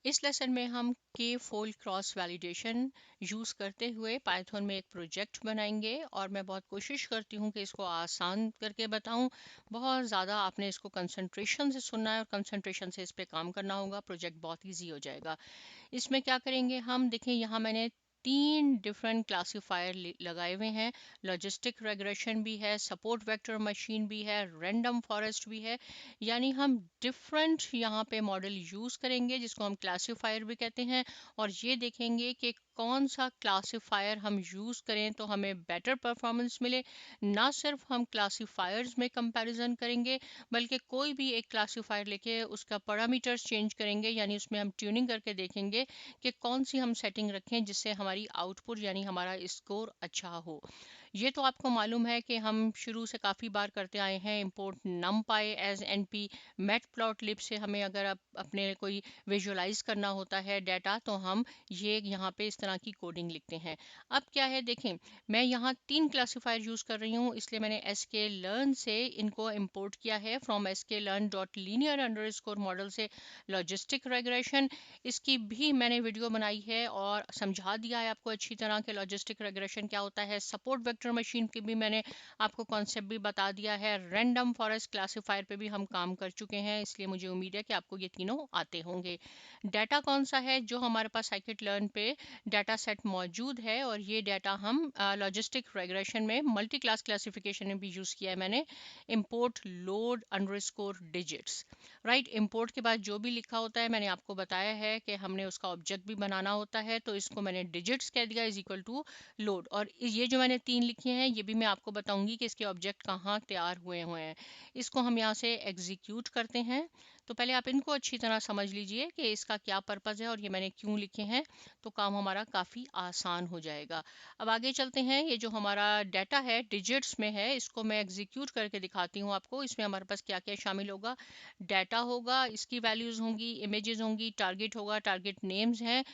इस लेसन में हम के फोल्ड क्रॉस वैलिडेशन यूज़ करते हुए पाइथन में एक प्रोजेक्ट बनाएंगे और मैं बहुत कोशिश करती हूँ कि इसको आसान करके बताऊँ। बहुत ज़्यादा आपने इसको कंसंट्रेशन से सुनना है और कंसंट्रेशन से इस पे काम करना होगा। प्रोजेक्ट बहुत ईजी हो जाएगा। इसमें क्या करेंगे हम, देखें यहाँ मैंने 3 डिफरेंट क्लासीफायर लगाए हुए हैं। लॉजिस्टिक रेग्रेशन भी है, सपोर्ट वेक्टर मशीन भी है, रैंडम फॉरेस्ट भी है। यानी हम डिफरेंट यहाँ पे मॉडल यूज़ करेंगे जिसको हम क्लासीफायर भी कहते हैं, और ये देखेंगे कि कौन सा क्लासीफायर हम यूज़ करें तो हमें बेटर परफॉर्मेंस मिले। ना सिर्फ हम क्लासीफायर्स में कंपैरिजन करेंगे, बल्कि कोई भी एक क्लासीफायर लेके उसका पैरामीटर्स चेंज करेंगे, यानी उसमें हम ट्यूनिंग करके देखेंगे कि कौन सी हम सेटिंग रखें जिससे हमारी आउटपुट यानी हमारा स्कोर अच्छा हो। ये तो आपको मालूम है कि हम शुरू से काफ़ी बार करते आए हैं import numpy as np। Matplotlib से हमें अगर अपने कोई विजुअलाइज करना होता है डाटा तो हम ये यहाँ पे इस तरह की कोडिंग लिखते हैं। अब क्या है, देखें मैं यहाँ 3 क्लासीफायर यूज़ कर रही हूँ, इसलिए मैंने sklearn से इनको इंपोर्ट किया है फ्रॉम sklearn.linear_model से लॉजिस्टिक रेग्रेशन। इसकी भी मैंने वीडियो बनाई है और समझा दिया है आपको अच्छी तरह के लॉजिस्टिक रेग्रेशन क्या होता है। सपोर्ट वेक्टर मशीन की भी मैंने आपको कॉन्सेप्ट भी बता दिया है। रैंडम फॉरेस्ट क्लासीफायर पे भी हम काम कर चुके हैं, इसलिए मुझे उम्मीद है कि आपको ये तीनों आते होंगे। डाटा कौन सा है जो हमारे पास scikit-learn पे डाटा सेट मौजूद है, और ये डाटा हम लॉजिस्टिक रेग्रेशन में मल्टी क्लास क्लासिफिकेशन में भी यूज़ किया है मैंने। Import load underscore digits, right. Import के बाद जो भी लिखा होता है मैंने आपको बताया है कि हमने उसका ऑब्जेक्ट भी बनाना होता है, तो इसको मैंने डिजिट्स कह दिया इज इक्वल टू लोड। और ये जो मैंने 3 लिखे हैं ये भी मैं आपको बताऊंगी कि इसके ऑब्जेक्ट कहाँ तैयार हुए हुए हैं। इसको हम यहाँ से एग्जीक्यूट करते हैं। तो पहले आप इनको अच्छी तरह समझ लीजिए कि इसका क्या पर्पज़ है और ये मैंने क्यों लिखे हैं, तो काम हमारा काफ़ी आसान हो जाएगा। अब आगे चलते हैं। ये जो हमारा डाटा है डिजिट्स में है, इसको मैं एग्जीक्यूट करके दिखाती हूँ आपको। इसमें हमारे पास क्या क्या शामिल होगा। डाटा होगा, इसकी वैल्यूज़ होंगी, इमेजेस होंगी, टारगेट होगा, टारगेट नेम्स हैं।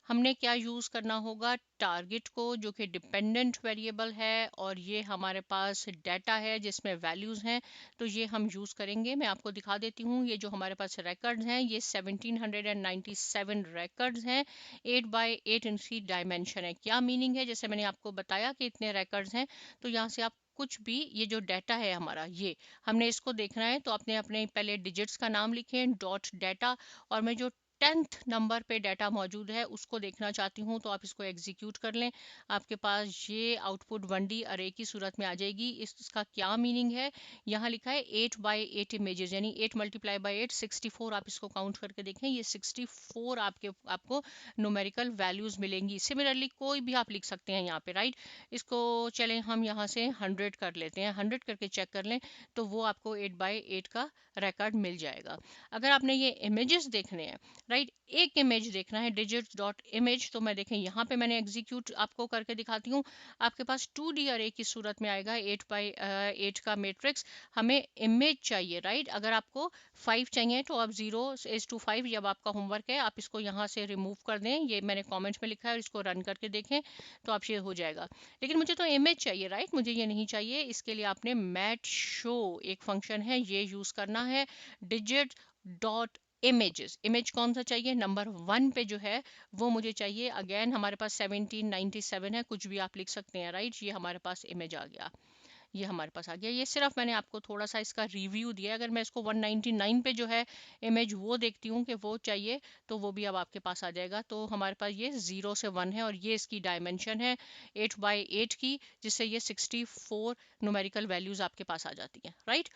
हमने क्या यूज़ करना होगा, टारगेट को जो कि डिपेंडेंट वेरिएबल है, और ये हमारे पास डाटा है जिसमें वैल्यूज़ हैं, तो ये हम यूज़ करेंगे। मैं आपको दिखा देती हूँ। ये जो हमारे पास रिकॉर्ड्स हैं ये 1797 रिकॉर्ड्स हैं। 8x8 इनकी डायमेंशन है। क्या मीनिंग है, जैसे मैंने आपको बताया कि इतने रिकॉर्ड्स हैं, तो यहाँ से आप कुछ भी, ये जो डाटा है हमारा ये हमने इसको देखना है, तो अपने अपने पहले डिजिट्स का नाम लिखें डॉट डाटा, और मैं जो 10th नंबर पे डाटा मौजूद है उसको देखना चाहती हूँ, तो आप इसको एग्जीक्यूट कर लें। आपके पास ये आउटपुट 1D अरे की सूरत में आ जाएगी। इसका क्या मीनिंग है, यहाँ लिखा है 8x8 इमेजेस, यानी 8 × 8 64। आप इसको काउंट करके देखें, ये 64 आपको न्यूमेरिकल वैल्यूज मिलेंगी। सिमिलरली कोई भी आप लिख सकते हैं यहाँ पे, राइट। इसको चलें हम यहाँ से 100 कर लेते हैं, 100 करके चेक कर लें, तो वो आपको 8x8 का रिकॉर्ड मिल जाएगा। अगर आपने ये इमेजेस देखने हैं, राइट, एक इमेज देखना है डिजिट्स डॉट इमेज, तो मैं देखें यहाँ पे मैंने एग्जीक्यूट आपको करके दिखाती हूँ। आपके पास 2D अरे की सूरत में आएगा 8x8 का मैट्रिक्स। हमें इमेज चाहिए, राइट। अगर आपको 5 चाहिए तो आप 0:5, जब आपका होमवर्क है आप इसको यहाँ से रिमूव कर दें। ये मैंने कॉमेंट्स में लिखा है और इसको रन करके देखें तो आप ये हो जाएगा। लेकिन मुझे तो इमेज चाहिए, राइट, मुझे ये नहीं चाहिए। इसके लिए आपने मैट शो एक फंक्शन है ये यूज़ करना है। डिजिट डॉट इमेजेस, इमेज कौन सा चाहिए, नंबर 1 पे जो है वो मुझे चाहिए। अगेन हमारे पास 1797 है, कुछ भी आप लिख सकते हैं, राइट। ये हमारे पास इमेज आ गया, ये हमारे पास आ गया। ये सिर्फ मैंने आपको थोड़ा सा इसका रिव्यू दिया। अगर मैं इसको 199 पे जो है इमेज वो देखती हूँ कि वो चाहिए, तो वो भी अब आपके पास आ जाएगा। तो हमारे पास ये 0 से 1 है और ये इसकी डायमेंशन है 8x8 की, जिससे ये 64 न्यूमेरिकल वैल्यूज आपके पास आ जाती हैं, राइट।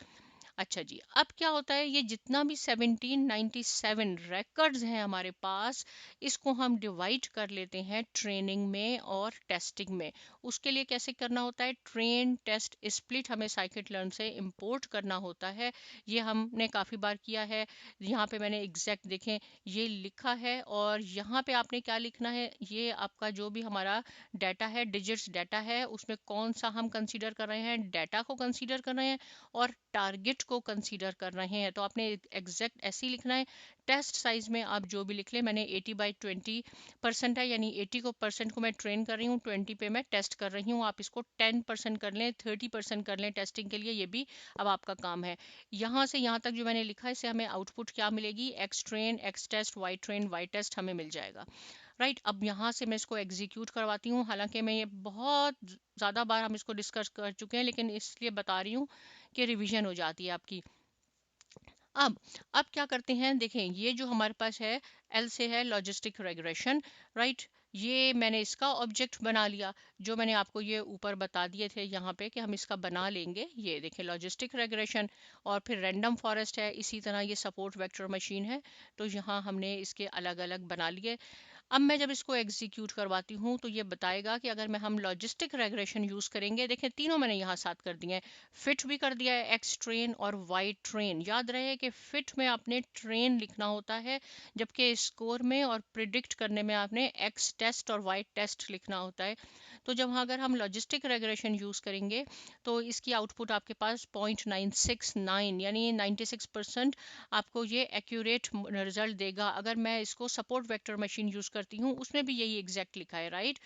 अच्छा जी, अब क्या होता है, ये जितना भी 1797 रिकॉर्ड्स हैं हमारे पास, इसको हम डिवाइड कर लेते हैं ट्रेनिंग में और टेस्टिंग में। उसके लिए कैसे करना होता है, ट्रेन टेस्ट स्प्लिट हमें scikit-learn से इंपोर्ट करना होता है। ये हमने काफ़ी बार किया है। यहाँ पे मैंने एग्जैक्ट देखें ये लिखा है, और यहाँ पे आपने क्या लिखना है, ये आपका जो भी हमारा डाटा है, डिजिट्स डाटा है, उसमें कौन सा हम कंसीडर कर रहे हैं, डाटा को कंसीडर कर रहे हैं और टारगेट टेस्ट को कंसीडर कर रहे हैं, तो आपने एग्जैक्ट ऐसे ही लिखना है। टेस्ट साइज में आप जो भी लिख ले, मैंने 80/20% है, यानी 80% को मैं ट्रेन कर रही हूँ, 20 पे मैं टेस्ट कर रही हूँ। आप इसको 10% कर लें, 30% कर लें टेस्टिंग के लिए, ये भी अब आपका काम है। यहाँ से यहाँ तक जो मैंने लिखा है, इससे हमें आउटपुट क्या मिलेगी, X train, X test, Y train, Y test हमें मिल जाएगा। राइट, अब यहाँ से मैं इसको एग्जीक्यूट करवाती हूँ। हालांकि मैं ये बहुत ज़्यादा बार हम इसको डिस्कस कर चुके हैं, लेकिन इसलिए बता रही हूँ कि रिवीजन हो जाती है आपकी। अब अब क्या करते हैं, देखें ये जो हमारे पास है एल से है लॉजिस्टिक रेग्रेशन। राइट, ये मैंने इसका ऑब्जेक्ट बना लिया, जो मैंने आपको ये ऊपर बता दिए थे यहाँ पे कि हम इसका बना लेंगे। ये देखें लॉजिस्टिक रेग्रेशन, और फिर रैंडम फॉरेस्ट है, इसी तरह ये सपोर्ट वेक्टर मशीन है। तो यहाँ हमने इसके अलग अलग बना लिए। अब मैं जब इसको एग्जीक्यूट करवाती हूँ तो ये बताएगा कि अगर मैं हम लॉजिस्टिक रेग्रेशन यूज़ करेंगे, देखें तीनों मैंने यहाँ साथ कर दिए हैं, फिट भी कर दिया है, एक्स ट्रेन और वाई ट्रेन। याद रहे कि फिट में आपने ट्रेन लिखना होता है, जबकि स्कोर में और प्रिडिक्ट करने में आपने एक्स टेस्ट और वाई टेस्ट लिखना होता है। तो जब अगर हम लॉजिस्टिक रेग्रेशन यूज़ करेंगे तो इसकी आउटपुट आपके पास 0.969 यानी 96% आपको ये एक्यूरेट रिजल्ट देगा। अगर मैं इसको सपोर्ट वेक्टर मशीन यूज़ करती हूँ, उसमें भी यही एग्जैक्ट लिखा है। राइट,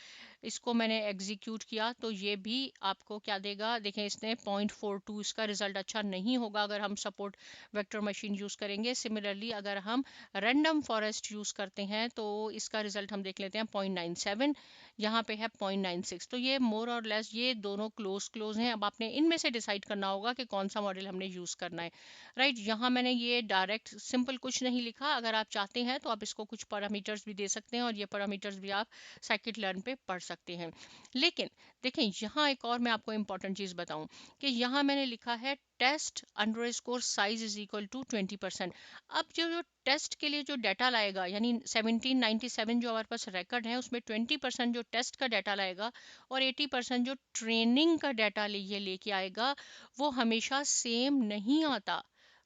इसको मैंने एग्जीक्यूट किया तो ये भी आपको क्या देगा, देखें इसने 0.42, इसका रिजल्ट अच्छा नहीं होगा अगर हम सपोर्ट वेक्टर मशीन यूज़ करेंगे। सिमिलरली अगर हम रैंडम फॉरेस्ट यूज़ करते हैं तो इसका रिजल्ट हम देख लेते हैं 0.97, यहाँ पे है 0.96। तो ये मोर और लेस ये दोनों क्लोज हैं। अब आपने इनमें से डिसाइड करना होगा कि कौन सा मॉडल हमने यूज़ करना है। राइट, यहाँ मैंने ये डायरेक्ट सिंपल कुछ नहीं लिखा। अगर आप चाहते हैं तो आप इसको कुछ पैरामीटर्स भी दे सकते हैं, और ये पैरामीटर्स भी आप साइकिट लर्न पे पढ़ सकते हैं। लेकिन देखें यहाँ एक और मैं आपको इम्पॉर्टेंट चीज़ बताऊं कि यहाँ मैंने लिखा है test underscore size is equal to 20%। अब जो टेस्ट के लिए जो डाटा लाएगा, यानी 1797 जो हमारे पास रिकॉर्ड है, उसमें 20% जो टेस्ट का डाटा लाएगा और 80% जो ट्रेनिंग का डाटा ये लेके आएगा, वो हमेशा सेम नहीं आता।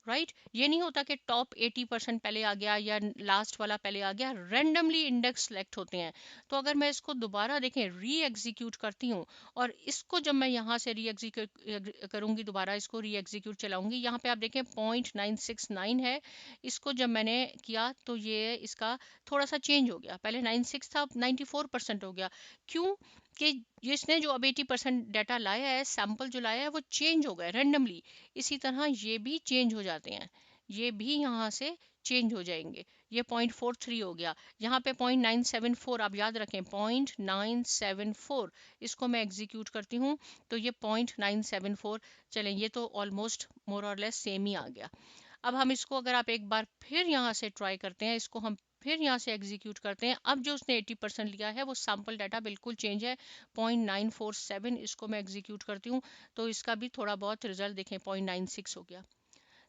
राइट, ये नहीं होता कि टॉप 80% पहले आ गया या लास्ट वाला पहले आ गया, रैंडमली इंडेक्स सेलेक्ट होते हैं। तो अगर मैं इसको दोबारा देखें री एग्जीक्यूट करती हूँ, और इसको जब मैं यहाँ से री एग्जीक्यूट करूँगी, दोबारा इसको री एग्जीक्यूट चलाऊंगी, यहाँ पे आप देखें 0.969 है। इसको जब मैंने किया तो ये इसका थोड़ा सा चेंज हो गया, पहले 96 था, 94% हो गया। क्यों कि इसने जो अब 80% डाटा लाया है, सैंपल जो लाया है, वो चेंज हो गए रैंडमली। इसी तरह ये भी चेंज हो जाते हैं, ये भी यहाँ से चेंज हो जाएंगे। ये 0.43 हो गया, यहाँ पे 0.974, आप याद रखें 0.974। इसको मैं एग्जीक्यूट करती हूँ तो ये 0.974। चलें, ये तो ऑलमोस्ट मोर और लेस सेम ही आ गया। अब हम इसको अगर आप एक बार फिर यहाँ से ट्राई करते हैं, इसको हम फिर यहाँ से एग्जीक्यूट करते हैं। अब जो उसने 80% लिया है वो सैम्पल डाटा बिल्कुल चेंज है, 0.947। इसको मैं एग्जीक्यूट करती हूँ तो इसका भी थोड़ा बहुत रिजल्ट देखें 0.96 हो गया।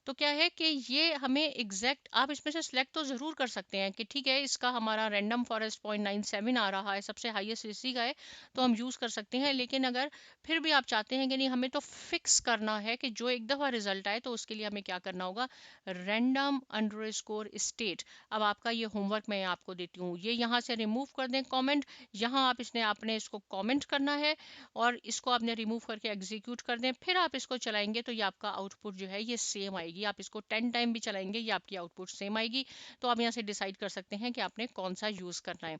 तो क्या है कि ये हमें एग्जैक्ट, आप इसमें से सिलेक्ट तो ज़रूर कर सकते हैं कि ठीक है इसका हमारा रैंडम फॉरेस्ट 0.97 आ रहा है, सबसे हाईएस्ट इसी का है, तो हम यूज़ कर सकते हैं। लेकिन अगर फिर भी आप चाहते हैं कि नहीं, हमें तो फिक्स करना है कि जो एक दफ़ा रिजल्ट आए, तो उसके लिए हमें क्या करना होगा, रैंडम अंडरस्कोर स्टेट। अब आपका ये होमवर्क मैं आपको देती हूँ, ये यहाँ से रिमूव कर दें कॉमेंट, यहाँ आप आपने इसको कॉमेंट करना है और इसको आपने रिमूव करके एग्जीक्यूट कर दें। फिर आप इसको चलाएंगे तो ये आपका आउटपुट जो है ये सेम आएगी। आप इसको 10 टाइम भी चलाएंगे, ये आपकी आउटपुट सेम आएगी। तो आप यहाँ से डिसाइड कर सकते हैं कि आपने कौन सा यूज़ करना है।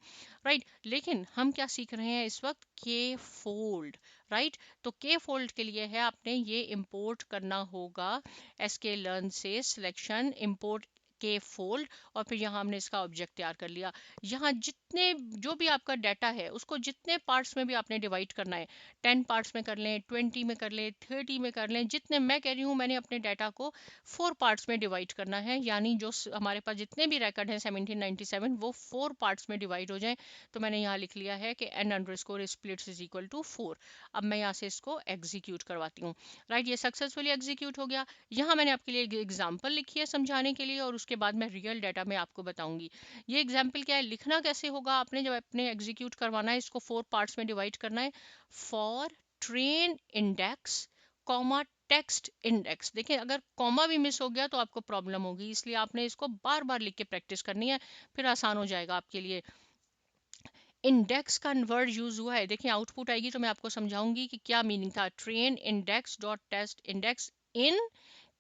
राइट, लेकिन हम क्या सीख रहे हैं इस वक्त, के फोल्ड। राइट, तो के फोल्ड के लिए है आपने ये इंपोर्ट करना होगा एसके लर्न से सिलेक्शन इंपोर्ट के फोल्ड, और फिर यहाँ हमने इसका ऑब्जेक्ट तैयार कर लिया। यहाँ जितने जो भी आपका डाटा है उसको जितने पार्ट्स में भी आपने डिवाइड करना है, 10 पार्ट्स में कर लें, 20 में कर लें, 30 में कर लें, जितने, मैं कह रही हूँ मैंने अपने डाटा को 4 पार्ट्स में डिवाइड करना है, यानी जो हमारे पास जितने भी रिकॉर्ड हैं 1797 वो 4 पार्ट्स में डिवाइड हो जाएं। तो मैंने यहाँ लिख लिया है कि n underscore splits is equal to 4। अब मैं यहाँ से इसको एग्जीक्यूट करवाती हूँ। राइट, ये सक्सेसफुली एग्जीक्यूट हो गया। यहाँ मैंने आपके लिए एक एग्जाम्पल लिखी है समझाने के लिए, और उसके बाद मैं रियल डाटा में आपको बताऊंगी। ये एग्जाम्पल क्या है, लिखना कैसे होगा, आपने जब अपने एग्जीक्यूट करवाना है, इसको 4 पार्ट्स में डिवाइड करना है। For train index comma text index. देखिए अगर कॉमा भी मिस हो गया तो आपको प्रॉब्लम होगी, इसलिए आपने इसको बार बार लिख के प्रैक्टिस करनी है, फिर आसान हो जाएगा आपके लिए। इंडेक्स का वर्ड यूज हुआ है, देखिए आउटपुट आएगी तो मैं आपको समझाऊंगी कि क्या मीनिंग था। Train index dot test index in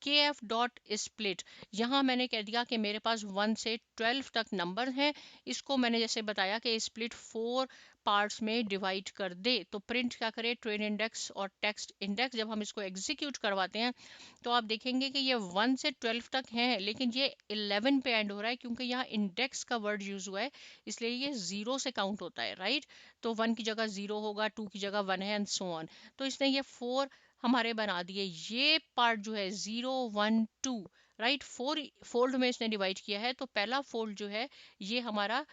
K F dot split, यहाँ मैंने कह दिया कि मेरे पास 1 से 12 तक नंबर हैं, इसको मैंने जैसे बताया कि स्प्लिट 4 पार्ट्स में डिवाइड कर दे। तो प्रिंट क्या करे, ट्रेन इंडेक्स और टेक्स्ट इंडेक्स। जब हम इसको एग्जीक्यूट करवाते हैं तो आप देखेंगे कि ये 1 से 12 तक हैं, लेकिन ये 11 पे एंड हो रहा है क्योंकि यहाँ इंडेक्स का वर्ड यूज हुआ है, इसलिए ये 0 से काउंट होता है, राइट। तो 1 की जगह 0 होगा, 2 की जगह 1 है, एंड सो ऑन। तो इसने ये 4 हमारे बना दिए। ये पार्ट जो है 0 1 2, राइट, 4 फोल्ड में इसने डिवाइड किया है। तो पहला फोल्ड जो है ये हमारा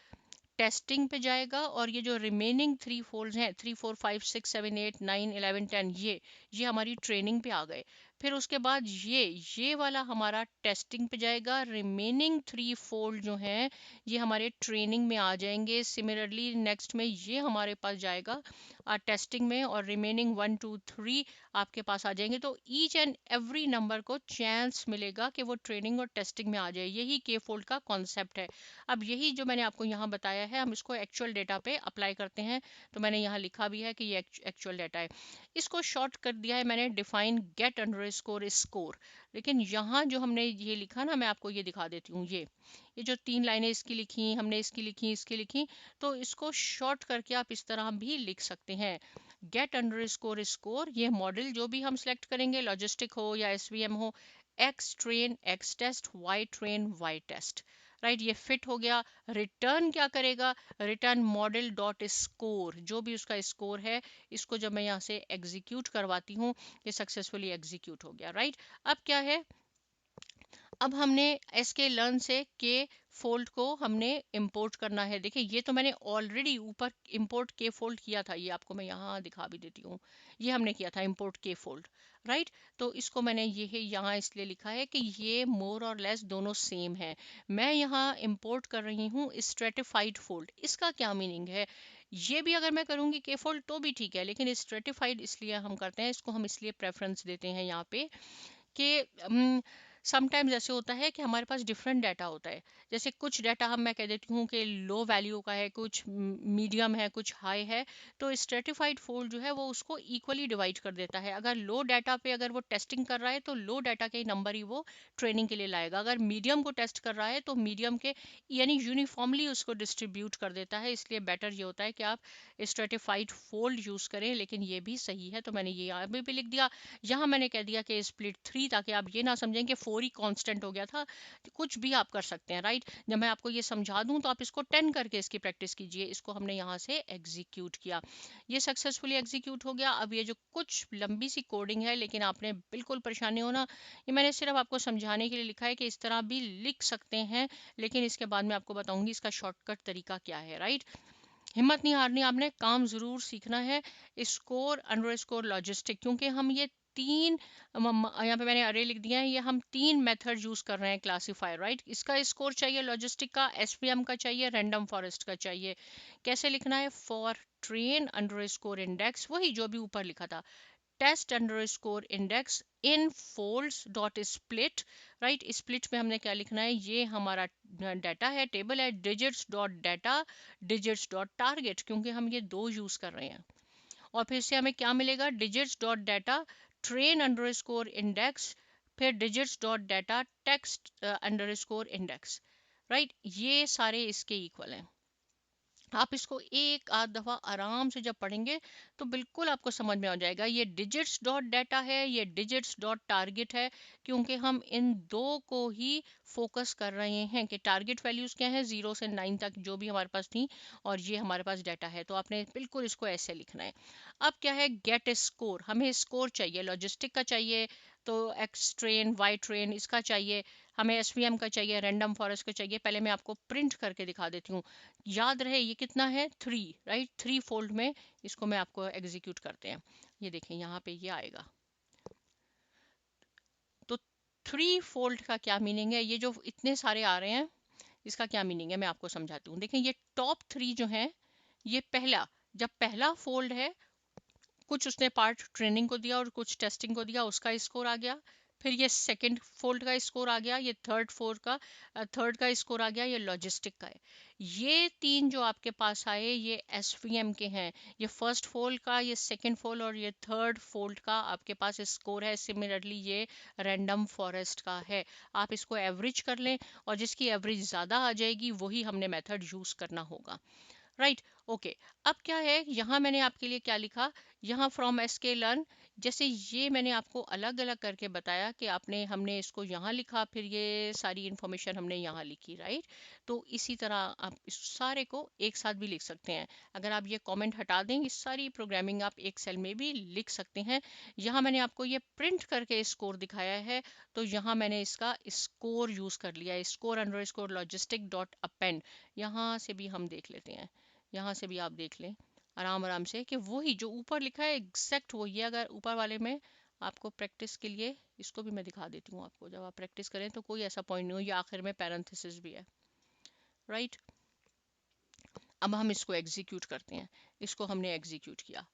टेस्टिंग पे जाएगा, और ये जो रिमेनिंग 3 फोल्ड्स हैं, 3 4 5 6 7 8 9 11 10, ये हमारी ट्रेनिंग पे आ गए। फिर उसके बाद ये वाला हमारा टेस्टिंग पे जाएगा। रिमेनिंग 3 फोल्ड जो हैं ये हमारे ट्रेनिंग में आ जाएंगे। सिमिलरली नेक्स्ट में ये हमारे पास जाएगा टेस्टिंग में, और रिमेनिंग 1 2 3 आपके पास आ जाएंगे। तो ईच एंड एवरी नंबर को चांस मिलेगा कि वो ट्रेनिंग और टेस्टिंग में आ जाए। यही के फोल्ड का कॉन्सेप्ट है। अब यही जो मैंने आपको यहाँ बताया है, हम इसको एक्चुअल डेटा पे अप्लाई करते हैं। तो मैंने यहाँ लिखा भी है कि ये एक्चुअल डेटा है। इसको शॉर्ट कर दिया है मैंने, डिफाइन गेट अंडरस्कोर स्कोर। लेकिन यहाँ जो हमने ये लिखा ना, मैं आपको ये दिखा देती हूँ। ये जो 3 लाइनें इसकी लिखी, हमने इसकी लिखी, इसकी लिखी, तो इसको शॉर्ट करके आप इस तरह भी लिख सकते हैं। गेट अंडरस्कोर स्कोर, ये मॉडल जो भी हम सिलेक्ट करेंगे, लॉजिस्टिक हो या एसवीएम हो, X train X test, Y train Y test, right. ये फिट हो गया। रिटर्न क्या करेगा, रिटर्न मॉडल डॉट स्कोर, जो भी उसका स्कोर है। इसको जब मैं यहाँ से एग्जीक्यूट करवाती हूँ, ये सक्सेसफुली एग्जीक्यूट हो गया, राइट। अब क्या है, अब हमने एसके लर्न से के फोल्ड को हमने इंपोर्ट करना है। देखिए ये तो मैंने ऑलरेडी ऊपर इंपोर्ट के फोल्ड किया था, ये आपको मैं यहाँ दिखा भी देती हूँ। ये हमने किया था इंपोर्ट के फोल्ड, राइट। तो इसको मैंने ये यहाँ इसलिए लिखा है कि ये मोर और लेस दोनों सेम है। मैं यहाँ इंपोर्ट कर रही हूँ स्ट्रेटिफाइड फोल्ड। इसका क्या मीनिंग है, ये भी अगर मैं करूँगी के फोल्ड तो भी ठीक है, लेकिन स्ट्रेटिफाइड इसलिए हम करते हैं, इसको हम इसलिए प्रेफरेंस देते हैं यहाँ पे कि समटाइम्स ऐसे होता है कि हमारे पास डिफरेंट डाटा होता है। जैसे कुछ डाटा हम मैं कह देती हूँ कि लो वैल्यू का है, कुछ मीडियम है, कुछ हाई है। तो स्ट्रेटिफाइड फोल्ड जो है वो उसको इक्वली डिवाइड कर देता है। अगर लो डाटा पे अगर वो टेस्टिंग कर रहा है तो लो डाटा के नंबर ही वो ट्रेनिंग के लिए लाएगा। अगर मीडियम को टेस्ट कर रहा है तो मीडियम के यानी यूनिफॉर्मली उसको डिस्ट्रीब्यूट कर देता है। इसलिए बेटर ये होता है कि आप स्ट्रेटिफाइड फोल्ड यूज करें, लेकिन ये भी सही है। तो मैंने ये यहाँ पे भी लिख दिया। यहाँ मैंने कह दिया कि स्प्लिट 3, ताकि आप ये ना समझें कि 4 ही कांस्टेंट हो गया था। कुछ भी आप कर सकते हैं, राइट। जब मैं आपको ये समझा दूं तो आप इसको 10 करके इसकी प्रैक्टिस कीजिए। इसको हमने यहाँ से एग्जीक्यूट किया, ये सक्सेसफुली एग्जीक्यूट हो गया। अब ये जो कुछ लंबी सी कोडिंग है, लेकिन आपने बिल्कुल परेशानी हो ना, ये मैंने सिर्फ आपको समझाने के लिए लिखा है कि इस तरह भी लिख सकते हैं, लेकिन इसके बाद मैं आपको बताऊंगी इसका शॉर्टकट तरीका क्या है, राइट। हिम्मत नहीं हारनी, आपने काम जरूर सीखना है। स्कोर अंडरस्कोर लॉजिस्टिक, क्योंकि हम ये तीन यहाँ पे मैंने अरे लिख दिया है, ये हम 3 मेथड यूज कर रहे हैं क्लासीफायर, राइट। इसका स्कोर चाहिए लॉजिस्टिक का, एसवीएम का चाहिए, रैंडम फॉरेस्ट का चाहिए। कैसे लिखना है, फॉर ट्रेन अंडरस्कोर इंडेक्स, वही जो भी ऊपर लिखा था, test underscore index in folds dot split, right. Split में हमने क्या लिखना है, ये हमारा डाटा है, टेबल है, digits dot data, digits dot target, क्योंकि हम ये 2 यूज कर रहे हैं। और फिर से हमें क्या मिलेगा, digits dot data train underscore index, फिर digits dot data text underscore index, right. ये सारे इसके इक्वल हैं। आप इसको एक आध दफ़ा आराम से जब पढ़ेंगे तो बिल्कुल आपको समझ में आ जाएगा। ये डिजिट्स डॉट डाटा है, ये डिजिट्स डॉट टारगेट है, क्योंकि हम इन दो को ही फोकस कर रहे हैं कि टारगेट वैल्यूज़ क्या है, 0 से 9 तक जो भी हमारे पास थी, और ये हमारे पास डाटा है। तो आपने बिल्कुल इसको ऐसे लिखना है। अब क्या है, गेट स्कोर, हमें स्कोर चाहिए, लॉजिस्टिक का चाहिए, तो एक्स ट्रेन वाई ट्रेन इसका चाहिए, हमें एसवीएम का चाहिए, रैंडम फॉरेस्ट का चाहिए। पहले मैं आपको प्रिंट करके दिखा देती हूँ, याद रहे ये कितना है, 3, राइट। 3 फोल्ड में इसको मैं आपको एग्जीक्यूट करते हैं। ये देखें यहाँ पे ये आएगा। तो 3 फोल्ड का क्या मीनिंग है, ये जो इतने सारे आ रहे हैं इसका क्या मीनिंग है, मैं आपको समझाती हूँ। देखें ये टॉप 3 जो है, ये पहला, जब पहला फोल्ड है, कुछ उसने पार्ट ट्रेनिंग को दिया और कुछ टेस्टिंग को दिया, उसका स्कोर आ गया। फिर ये सेकंड फोल्ड का स्कोर आ गया, ये थर्ड का स्कोर आ गया, ये लॉजिस्टिक का है। ये तीन जो आपके पास आए ये एसवीएम के हैं। ये फर्स्ट फोल्ड का, ये सेकंड फोल्ड और ये थर्ड फोल्ड का आपके पास स्कोर है। सिमिलरली ये रैंडम फॉरेस्ट का है। आप इसको एवरेज कर लें और जिसकी एवरेज ज़्यादा आ जाएगी वही हमने मेथड यूज़ करना होगा। Right, okay. अब क्या है, यहाँ मैंने आपके लिए क्या लिखा, यहाँ फ्रॉम एस के लर्न, जैसे ये मैंने आपको अलग अलग करके बताया कि आपने हमने इसको यहाँ लिखा, फिर ये सारी इन्फॉर्मेशन हमने यहाँ लिखी। राइट, तो इसी तरह आप इस सारे को एक साथ भी लिख सकते हैं। अगर आप ये कमेंट हटा दें, इस सारी प्रोग्रामिंग आप एक सेल में भी लिख सकते हैं। यहाँ मैंने आपको ये प्रिंट करके स्कोर दिखाया है, तो यहाँ मैंने इसका स्कोर यूज कर लिया, score under score logistic dot append. यहाँ से भी हम देख लेते हैं, यहाँ से भी आप देख लें आराम आराम से कि वही जो ऊपर लिखा है एग्जैक्ट वही है। अगर ऊपर वाले में आपको प्रैक्टिस के लिए इसको भी मैं दिखा देती हूँ आपको, जब आप प्रैक्टिस करें तो कोई ऐसा पॉइंट नहीं हो, ये आखिर में पैरेंथेसिस भी है। राइट, अब हम इसको एग्जीक्यूट करते हैं। इसको हमने एग्जीक्यूट किया।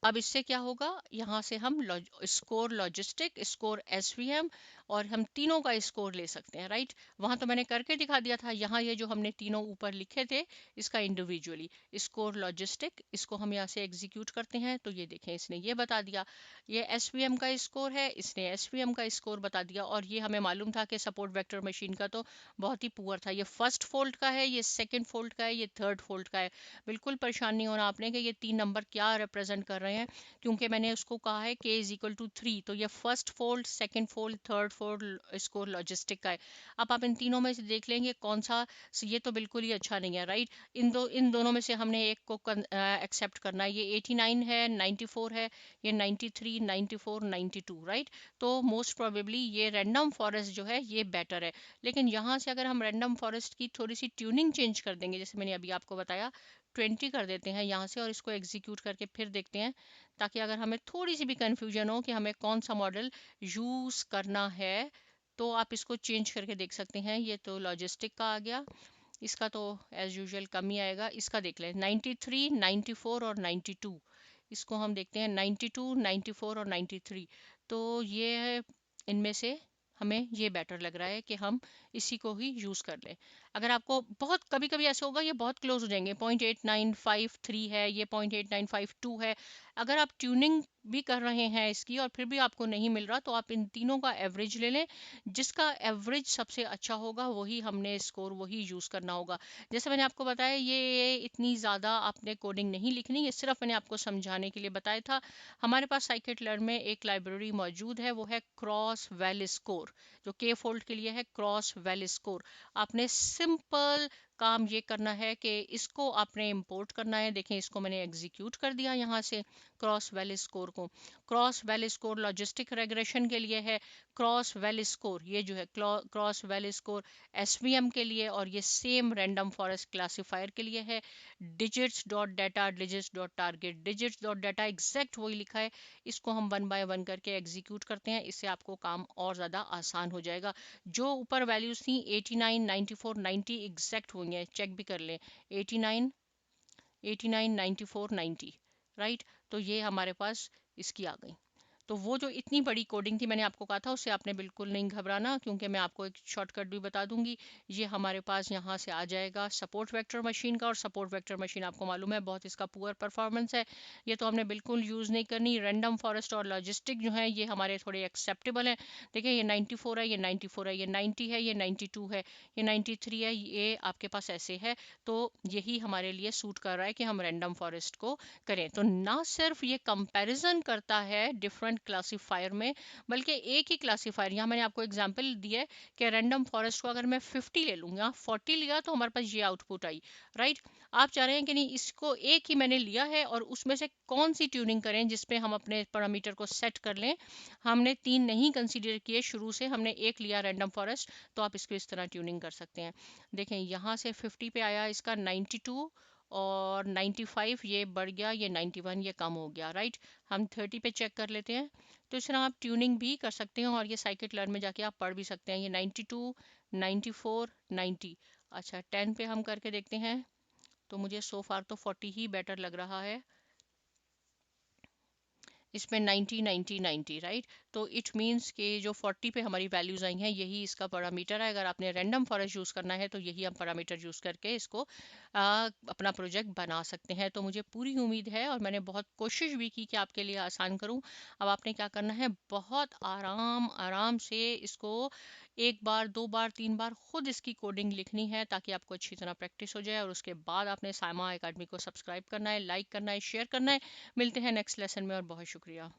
अब इससे क्या होगा, यहाँ से हम स्कोर लॉजिस्टिक, स्कोर एसवीएम और हम तीनों का स्कोर ले सकते हैं। राइट, वहां तो मैंने करके दिखा दिया था, यहाँ ये जो हमने तीनों ऊपर लिखे थे इसका इंडिविजुअली स्कोर लॉजिस्टिक, इसको हम यहाँ से एग्जीक्यूट करते हैं तो ये देखें इसने ये बता दिया। ये एसवीएम का स्कोर है, इसने एसवीएम का स्कोर बता दिया। और ये हमें मालूम था कि सपोर्ट वेक्टर मशीन का तो बहुत ही पुअर था। ये फर्स्ट फोल्ड का है, ये सेकेंड फोल्ड का है, ये थर्ड फोल्ड का है। बिल्कुल परेशान नहीं होना आपने कि ये तीन नंबर क्या रिप्रेजेंट कर रहे हैं, क्योंकि मैंने उसको कहा है k इज इक्वल टू 3, तो ये first fold, second fold, third fold score logistic का है। अब आप इन तीनों में से देख लेंगे कौन सा, ये तो बिल्कुल ही अच्छा नहीं है। राइट, इन दोनों में से हमने एक को एक्सेप्ट करना है। ये 89 है, 94 है, ये 93, 94, 92। राइट, तो मोस्ट प्रोबेबली ये रैंडम फॉरेस्ट जो है ये बेटर है। लेकिन यहाँ से अगर हम रैंडम फॉरेस्ट की थोड़ी सी ट्यूनिंग चेंज कर देंगे, जैसे मैंने अभी आपको बताया 20 कर देते हैं यहाँ से और इसको एग्जीक्यूट करके फिर देखते हैं, ताकि अगर हमें थोड़ी सी भी कंफ्यूजन हो कि हमें कौन सा मॉडल यूज़ करना है तो आप इसको चेंज करके देख सकते हैं। ये तो लॉजिस्टिक का आ गया, इसका तो एज यूजुअल कम ही आएगा। इसका देख लें 93, 94 और 92। इसको हम देखते हैं 92, 94 और 93। तो ये इनमें से हमें ये बेटर लग रहा है कि हम इसी को ही यूज़ कर लें। अगर आपको बहुत कभी कभी ऐसे होगा ये बहुत क्लोज हो जाएंगे, 0.8953 है, ये 0.8952 है। अगर आप ट्यूनिंग भी कर रहे हैं इसकी और फिर भी आपको नहीं मिल रहा तो आप इन तीनों का एवरेज ले लें। जिसका एवरेज सबसे अच्छा होगा वही हमने स्कोर वही यूज़ करना होगा। जैसे मैंने आपको बताया ये इतनी ज़्यादा आपने कोडिंग नहीं लिखनी, ये सिर्फ मैंने आपको समझाने के लिए बताया था। हमारे पास साइकिट लर्न में एक लाइब्रेरी मौजूद है, वो है क्रॉस वेल स्कोर, जो के फोल्ड के लिए है क्रॉस वेल स्कोर। आपने सिंपल काम ये करना है कि इसको आपने इंपोर्ट करना है। देखें इसको मैंने एग्जीक्यूट कर दिया यहाँ से क्रॉस वेल स्कोर को। Cross well score logistic regression के लिए है, क्रॉस वेल स्कोर ये जो है क्रॉस वेल स्कोर एसवीएम के लिए, और ये सेम रैंडम फॉरेस्ट क्लासिफायर के लिए है। Digits dot data, digits dot target, digits dot data exact वही लिखा है। इसको हम वन बाय वन करके एग्जीक्यूट करते हैं, इससे आपको काम और ज़्यादा आसान हो जाएगा। जो ऊपर वैल्यूज़ थी 89, 94, 90 एग्जैक्ट हुई हैं, चेक भी कर लें। 89, 89, 94, 90। राइट, तो ये हमारे पास इसकी आ गई। तो वो जो इतनी बड़ी कोडिंग थी मैंने आपको कहा था उससे आपने बिल्कुल नहीं घबराना, क्योंकि मैं आपको एक शॉर्टकट भी बता दूंगी। ये हमारे पास यहाँ से आ जाएगा सपोर्ट वेक्टर मशीन का, और सपोर्ट वेक्टर मशीन आपको मालूम है बहुत इसका पुअर परफॉर्मेंस है, ये तो हमने बिल्कुल यूज़ नहीं करनी। रैंडम फॉरेस्ट और लॉजिस्टिक जो है ये हमारे थोड़े एक्सेप्टेबल हैं। देखिए ये 94 है, ये 94 है, ये 90 है, ये 92 है, ये 93 है, ये आपके पास ऐसे है। तो यही हमारे लिए सूट कर रहा है कि हम रैंडम फॉरेस्ट को करें। तो ना सिर्फ ये कंपैरिजन करता है डिफरेंट क्लासिफायर में, बल्कि एक ही क्लासिफायर, यहाँ मैंने आपको एग्जांपल दिया है कि रैंडम फॉरेस्ट को अगर मैं 50 ले लूँगा, 40 लिया तो हमारे पास ये आउटपुट आई। राइट, आप चाह रहे हैं कि नहीं इसको एक ही मैंने लिया है और उसमें से कौन सी ट्यूनिंग करें जिसपे हम अपने पैरामीटर को सेट कर लें। हमने तीन नहीं कंसीडर किए शुरू से, हमने एक लिया रैंडम फॉरेस्ट, तो आप इसको इस तरह ट्यूनिंग कर सकते हैं। देखें यहाँ से 50 पे आया इसका 92 और 95 ये बढ़ गया, ये 91 ये कम हो गया। राइट, हम 30 पे चेक कर लेते हैं। तो इस तरह आप ट्यूनिंग भी कर सकते हैं और ये साइकिट लर्न में जाके आप पढ़ भी सकते हैं। ये 92, 94, 90। अच्छा 10 पे हम करके देखते हैं, तो मुझे सो फार तो 40 ही बेटर लग रहा है। इसमें 90 90 90 राइट। तो इट मीन्स कि जो 40 पे हमारी वैल्यूज आई हैं यही इसका पैरामीटर है। अगर आपने रैंडम फॉरेस्ट यूज़ करना है तो यही हम पैरामीटर यूज़ करके इसको अपना प्रोजेक्ट बना सकते हैं। तो मुझे पूरी उम्मीद है और मैंने बहुत कोशिश भी की कि आपके लिए आसान करूं। अब आपने क्या करना है, बहुत आराम आराम से इसको एक बार, दो बार, तीन बार खुद इसकी कोडिंग लिखनी है ताकि आपको अच्छी तरह प्रैक्टिस हो जाए। और उसके बाद आपने साइमा एकेडमी को सब्सक्राइब करना है, लाइक करना है, शेयर करना है। मिलते हैं नेक्स्ट लेसन में और बहुत शुक्रिया।